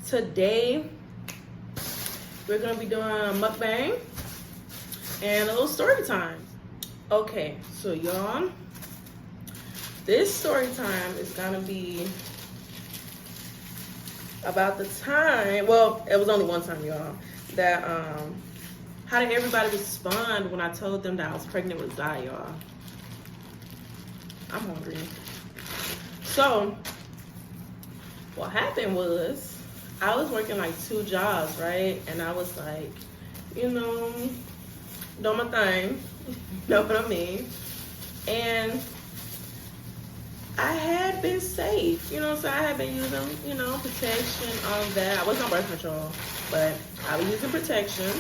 Today we're gonna be doing a mukbang and a little story time. Okay, so y'all, this story time is gonna be about the time, well, it was only one time, y'all, that how did everybody respond when I told them that I was pregnant with Zai, y'all? I'm hungry. So what happened was I was working like 2 jobs, right? And I was like, you know, doing my thing, you know what I mean? And I had been safe, you know what I'm saying? I had been using, you know, protection, all of that. I wasn't on birth control, but I was using protection.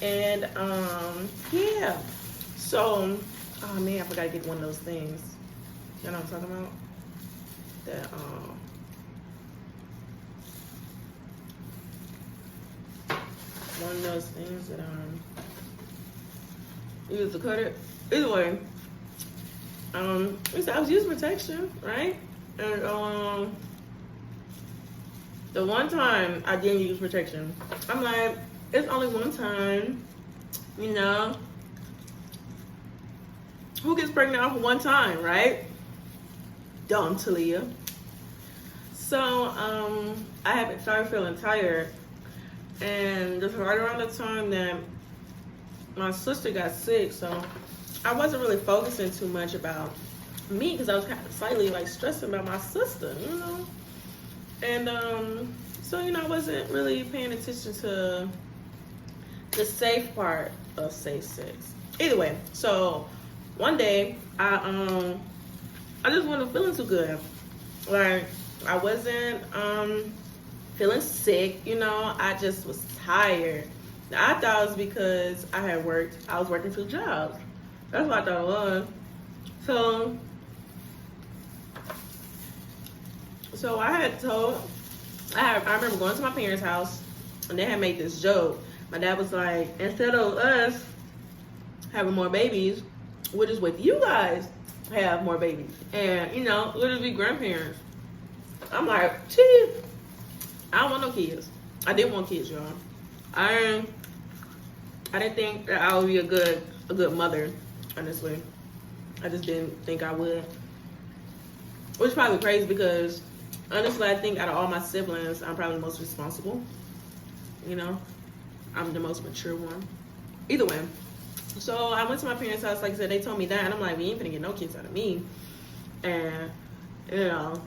And yeah. So, oh man, I forgot to get one of those things. You know what I'm talking about? That one of those things that you use to cut it. Either way, I was using protection, right? And the one time I didn't use protection, I'm like, it's only one time, you know. Who gets pregnant off of one time, right? Dumb Talia. So I had started feeling tired, and just right around the time that my sister got sick, so I wasn't really focusing too much about me because I was kind of slightly like stressing about my sister, you know. And so, you know, I wasn't really paying attention to the safe part of safe sex. Either way, so one day I just wasn't feeling too good. Like I wasn't feeling sick, you know. I just was tired. I thought it was because I was working 2 jobs. That's what I thought it was. So I remember going to my parents' house and they had made this joke. My dad was like, instead of us having more babies, we'll just wait till you guys have more babies. And, you know, we'll just be grandparents. I'm like, gee, I don't want no kids. I didn't want kids, y'all. I didn't think that I would be a good mother, honestly. I just didn't think I would. Which is probably crazy because, honestly, I think out of all my siblings, I'm probably the most responsible. You know? I'm the most mature one. Either way. So I went to my parents' house, like I said, they told me that, and I'm like, we ain't finna get no kids out of me. And, you know,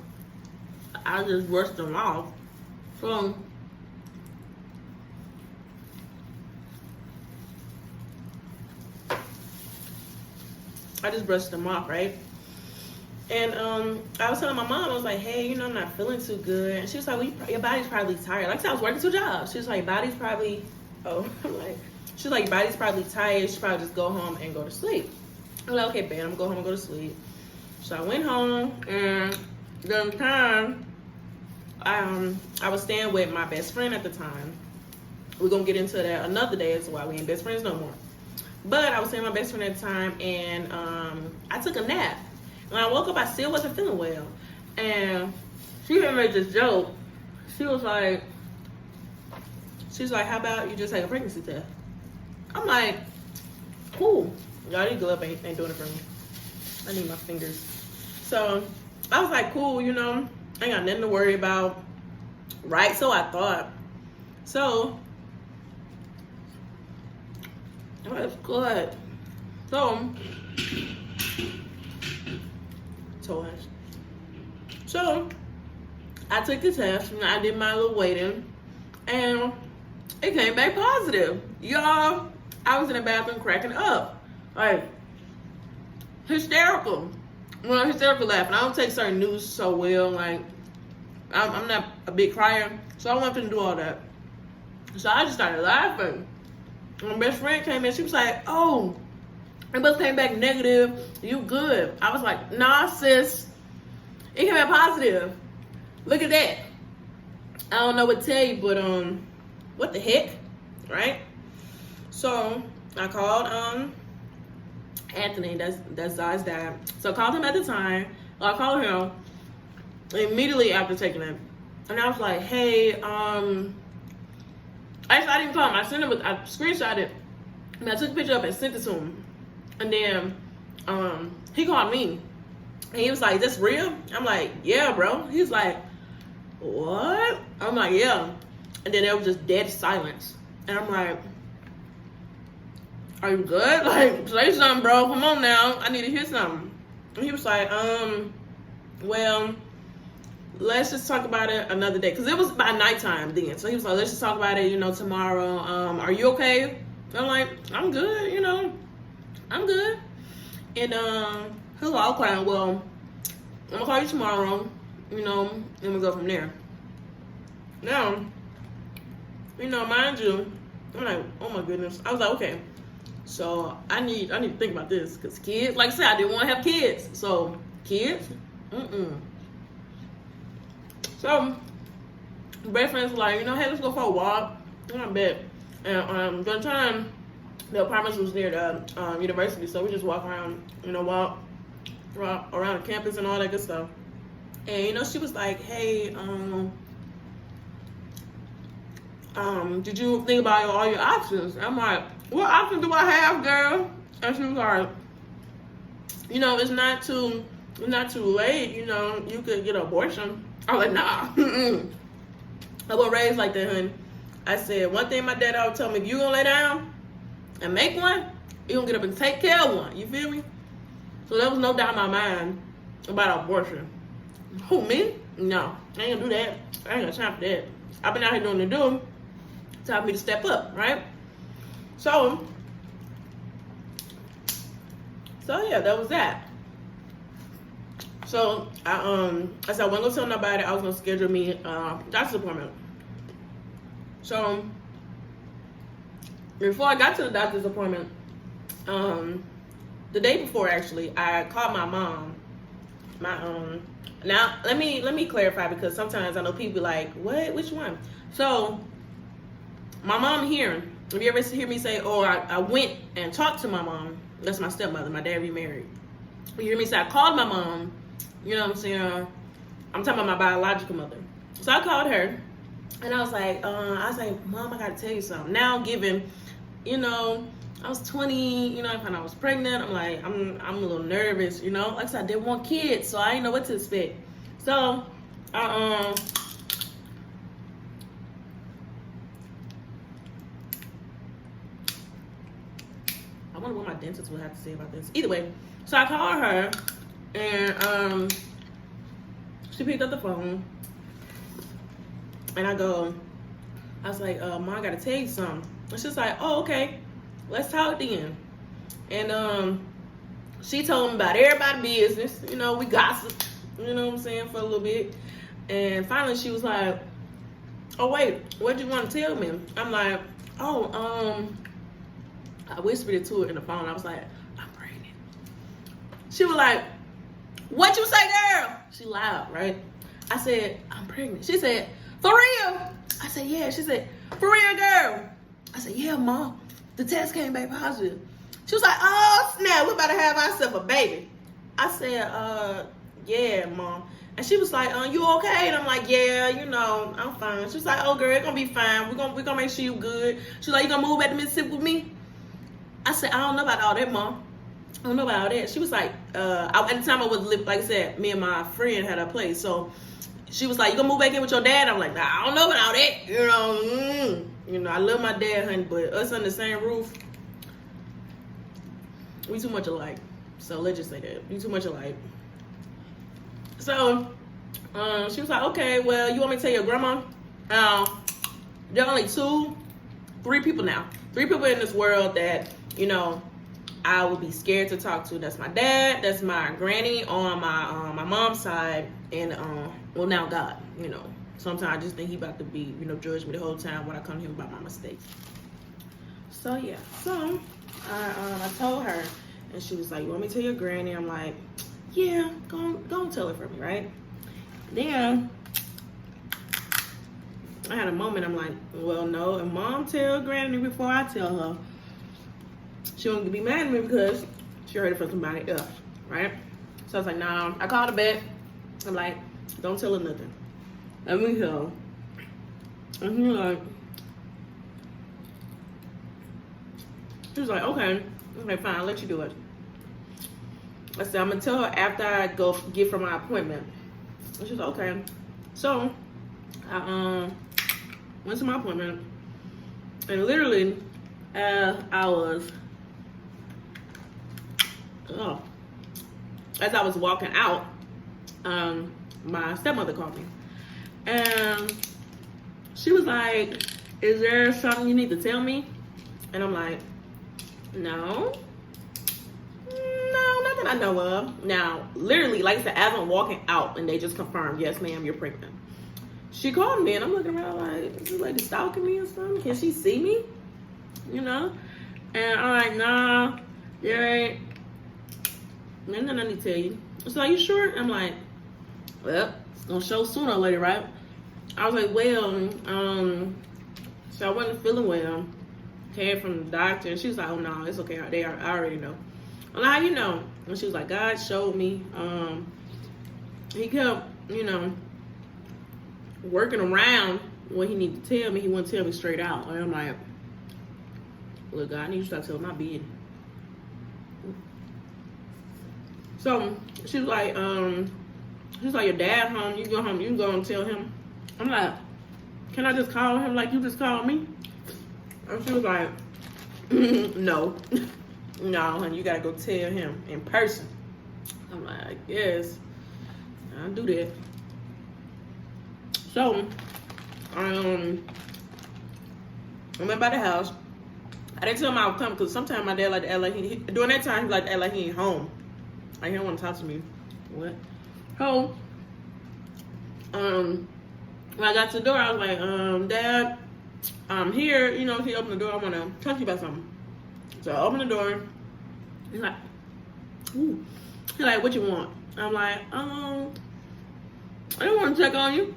I just brushed them off. So I just brushed them off, right? And I was telling my mom, I was like, hey, you know, I'm not feeling too good. And she was like, well, your body's probably tired. Like I said, I was working 2 jobs. She was like, your body's probably, I'm like, she's like, your body's probably tired. You should probably just go home and go to sleep. I'm like, okay, babe, I'm gonna go home and go to sleep. So I went home, and the time I was staying with my best friend at the time. We're gonna get into that another day as to why we ain't best friends no more. But I was staying with my best friend at the time, and I took a nap. When I woke up, I still wasn't feeling well. And she had made this joke. She was like, how about you just take a pregnancy test? I'm like, cool. Y'all, these gloves ain't doing it for me. I need my fingers. So I was like, cool, you know, I ain't got nothing to worry about. Right? So I thought. So that's good. So I took the test and I did my little waiting, and it came back positive. Y'all, I was in the bathroom cracking up. Like, hysterical. Well, hysterical laughing. I don't take certain news so well. Like, I'm not a big crier, so I wasn't finna do all that. So I just started laughing. My best friend came in, she was like, oh, it must came back negative. You good. I was like, nah, sis. It came back positive. Look at that. I don't know what to tell you, but what the heck, right? So I called Anthony, that's Zai's dad. So I called him at the time. I called him immediately after taking it. and I was like, hey, actually I didn't call him. I sent him. I screenshot it. And I took a picture of it and sent it to him. And then he called me. And he was like, "This real?" I'm like, "Yeah, bro." He's like, "What?" I'm like, "Yeah." And then there was just dead silence. And I'm like, "Are you good? Like, say something, bro. Come on now. I need to hear something." And he was like, well, let's just talk about it another day. Because it was by nighttime then. So he was like, let's just talk about it, tomorrow. Are you okay? I'm like, I'm good, I'm good. And he was like, okay, well, I'm gonna call you tomorrow, and we'll go from there. Now, mind you, I'm like, oh my goodness. I was like, okay, so I need to think about this, because kids, like I said, I didn't want to have kids. So kids, So best friends were like, hey, let's go for a walk. And I bet. And the time, the apartments was near the university, so we just walk around, walk around the campus and all that good stuff. And she was like, hey, did you think about all your options? I'm like, what options do I have, girl? And she was like, it's not too late, you could get an abortion. I was like, nah. I wasn't raised like that, honey. I said, one thing my dad always told me, if you gonna lay down and make one, you gonna get up and take care of one. You feel me? So there was no doubt in my mind about abortion. Who, me? No, I ain't gonna do that. I ain't got time for that. I've been out here doing the do. Time for me to step up, right? So yeah, that was that. So I said I wasn't gonna tell nobody. I was gonna schedule me a doctor's appointment. So before I got to the doctor's appointment, the day before actually, I called my mom. Now let me clarify, because sometimes I know people like, what? Which one? So my mom here. If you ever hear me say, "Oh, I went and talked to my mom," that's my stepmother. My dad remarried. You hear me say, I called my mom. You know what I'm saying? I'm talking about my biological mother. So I called her, and I was like, Mom, I gotta tell you something. Now, given, I was 20, when I was pregnant, I'm like, I'm a little nervous, Like I said, I didn't want kids, so I didn't know what to expect. So, I wonder what my dentist would have to say about this. Either way, so I called her, and she picked up the phone, and I was like, Mom, I gotta tell you something. And she's like, oh, okay, let's talk then. And she told me about everybody's business. We gossiped, you know what I'm saying, for a little bit. And finally she was like, oh wait, what do you want to tell me? I'm like, oh, I whispered it to her in the phone. I was like, I'm pregnant. She was like, what you say, girl? She loud, right? I said, I'm pregnant. She said, for real? I said, yeah. She said, for real, girl? I said, yeah, Mom. The test came back positive. She was like, oh, snap. We're about to have ourselves a baby. I said, yeah, Mom. And she was like, you okay? And I'm like, yeah, I'm fine. She was like, oh, girl, it's going to be fine. We're gonna make sure you good. She's like, you going to move back to Mississippi with me? I said, I don't know about all that, Mom. I don't know about all that. She was like, at the time I was living, like I said, me and my friend had a place. So she was like, you gonna move back in with your dad? I'm like, nah, I don't know about all that. I love my dad, honey, but us under the same roof, we too much alike. So let's just say that. We too much alike. So she was like, okay, well, you want me to tell your grandma? There are only 3 people now. 3 people in this world that, I would be scared to talk to. That's my dad, that's my granny on my mom's side, and well, now God, Sometimes I just think he about to be, judge me the whole time when I come to him about my mistakes. So yeah, so I told her, and she was like, you want me to tell your granny? I'm like, yeah, go tell her for me, right? Then I had a moment. I'm like, well, no, and Mom tell granny before I tell her. She won't be mad at me because she heard it from somebody else, right? So I was like, nah. I called her back. I'm like, don't tell her nothing. let me go. And he was like, okay, fine, I'll let you do it. I said, I'm gonna tell her after I go get for my appointment. And she was like, okay. So I went to my appointment, and literally as I was walking out, my stepmother called me, and she was like, is there something you need to tell me? And I'm like, no, not that I know of. Now, literally, like I said, as I'm walking out, and they just confirmed, yes, ma'am, you're pregnant. She called me, and I'm looking around like, is this lady stalking me or something? Can she see me? You know? And I'm like, nah, there ain't nothing I need to tell you. She's like, you sure? I'm like, well, it's gonna show sooner or later, right? I was like, well, so I wasn't feeling well. Came from the doctor, and she was like, oh no, it's okay. I already know. I'm like, how you know? And she was like, God showed me. He kept, working around what he needed to tell me. He wouldn't tell me straight out. And I'm like, look, God, I need you to start telling my business. So she was like, your dad home. You can go home. You can go and tell him. I'm like, can I just call him like you just called me? And she was like, no, honey, you gotta go tell him in person. I'm like, I guess I'll do that. So, I went by the house. I didn't tell him I would come because sometimes my dad like to act like during that time he like to act like he ain't home. Like he don't want to talk to me. What? So, when I got to the door, I was like, Dad, I'm here. He opened the door. I want to talk to you about something. So I opened the door. He's like, ooh. He's like, what you want? I'm like, I don't want to check on you.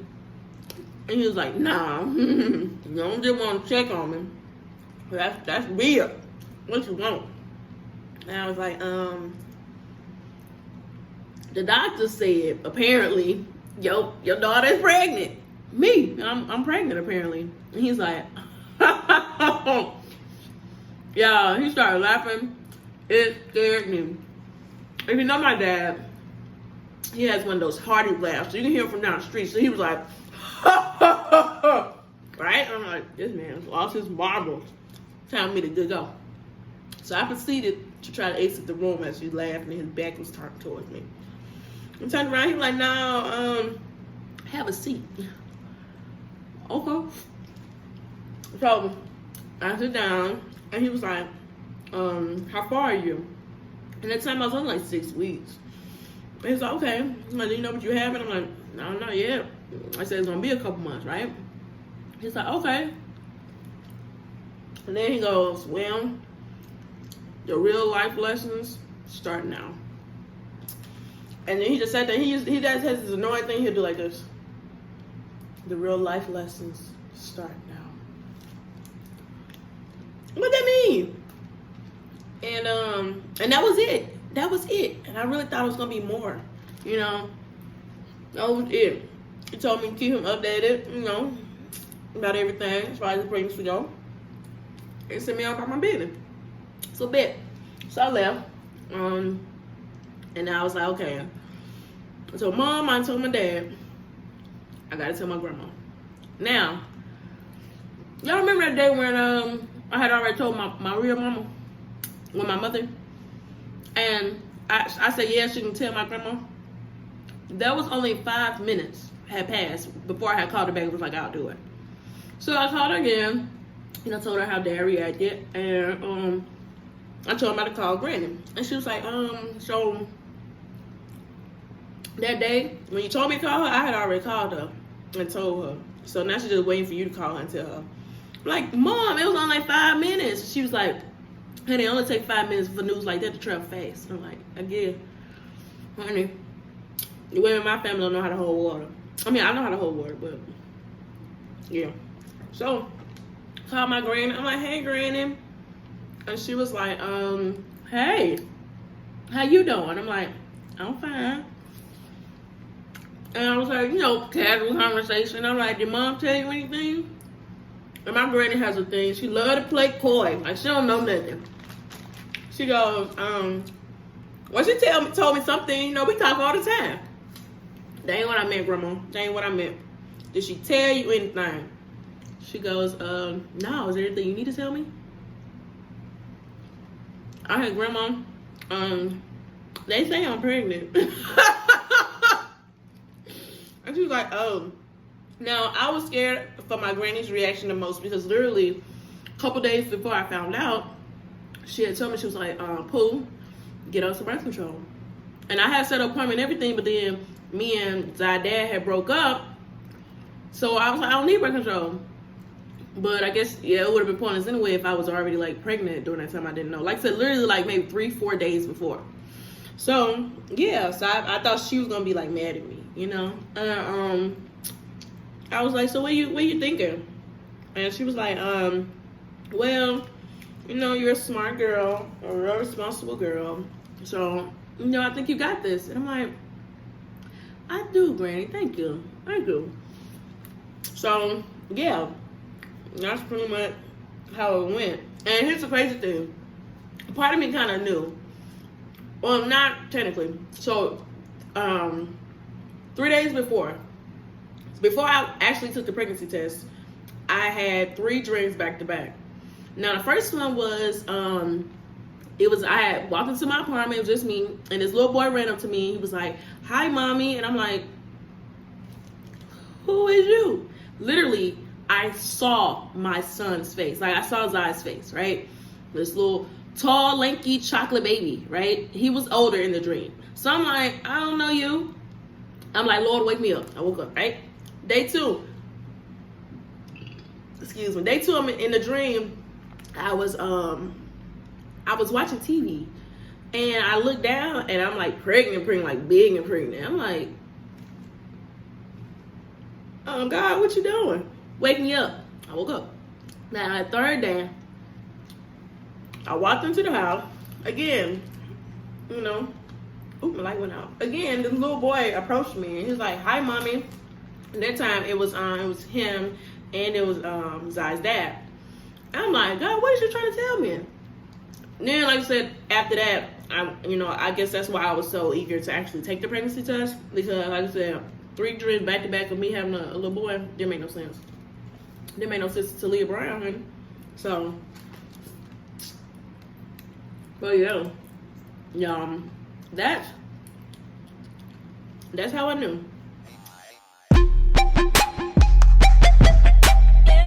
And he was like, nah, you don't just want to check on me. That's weird. What you want? And I was like, the doctor said apparently your daughter is pregnant. Me, I'm pregnant apparently. And he's like, yeah, he started laughing. It scared me. If you know my dad, he has one of those hearty laughs. So you can hear him from down the street. So he was like, right? I'm like, this man's lost his marbles. Telling me to go. So I proceeded to try to exit the room as he laughed and his back was turned towards me. I turned around, he was like, no, have a seat. Okay. So I sit down and he was like, how far are you? And that time I was only like 6 weeks. And he's like, okay. He's like, do you know what you have? And I'm like, no, not yet. I said, it's gonna be a couple months, right? He's like, okay. And then he goes, well, the real life lessons start now. And then he just said that he does has this annoying thing he'll do like this. The real life lessons start now. What that mean? And that was it. That was it. And I really thought it was gonna be more. That was it. He told me to keep him updated, about everything as far as the pregnancy go. And sent me out about my business. So I left. And I was like, okay. I told Mom, I told my dad, I gotta tell my grandma. Now, y'all remember that day when I had already told my real mama, with my mother, and I said, yeah, she can tell my grandma. That was only 5 minutes had passed before I had called her back and was like, I'll do it. So I called her again, and I told her how Dad reacted, and I told her about to call Granny. And she was like, so that day, when you told me to call her, I had already called her and told her. So now she's just waiting for you to call her and tell her. I'm like, Mom, it was only like 5 minutes. She was like, honey, it only take 5 minutes for news like that to travel fast. I'm like, I get it. Honey, the women in my family don't know how to hold water. I mean, I know how to hold water, but yeah. So, called my granny. I'm like, hey, Granny. And she was like, hey, how you doing? I'm like, I'm fine. And I was like, you know, casual conversation. I'm like, did mom tell you anything? And my granny has a thing. She love to play coy. Like, she don't know nothing. She goes, well, she told me something. You know, we talk all the time. That ain't what I meant, Grandma. That ain't what I meant. Did she tell you anything? She goes, no. Is there anything you need to tell me? I had Grandma, they say I'm pregnant. And she was like, oh. Now, I was scared for my granny's reaction the most because literally a couple days before I found out, she had told me, she was like, Pooh, get on some birth control. And I had set up appointment and everything, but then me and Zai dad had broke up. So I was like, I don't need birth control. But I guess, yeah, it would have been pointless anyway if I was already like pregnant during that time. I didn't know. Like I said, literally like maybe 3-4 days before. So yeah, so I thought she was gonna be like mad at me, you know. I was like, so what you thinking? And she was like, well, you know, you're a smart girl, a real responsible girl. So, you know, I think you got this. And I'm like, I do, Granny. Thank you. I do. So yeah, that's pretty much how it went. And here's the crazy thing. Part of me kind of knew. Well, not technically. So, 3 days before I actually took the pregnancy test, I had 3 dreams back to back. Now, the first one was, I had walked into my apartment, it was just me, and this little boy ran up to me, he was like, hi, mommy, and I'm like, who is you? Literally, I saw my son's face, like I saw Zai's face, right? This little tall, lanky, chocolate baby, right? He was older in the dream. So I'm like, I don't know you. I'm like, Lord, wake me up. I woke up, right? Day 2. Excuse me. Day 2, I'm in the dream. I was watching TV, and I looked down, and I'm like pregnant, like big and pregnant. I'm like, oh God, what you doing? Wake me up. I woke up. Now, the third day, I walked into the house again. You know, ooh, my light went out again. This little boy approached me, and he was like, "Hi, mommy." And that time it was him, and it was Zai's dad. And I'm like, God, what is you trying to tell me? And then, like I said, after that, I guess that's why I was so eager to actually take the pregnancy test, because, like I said, 3 dreams back to back of me having a little boy didn't make no sense. Didn't make no sense to Leah Brown, honey. So, but yeah, that's how I knew.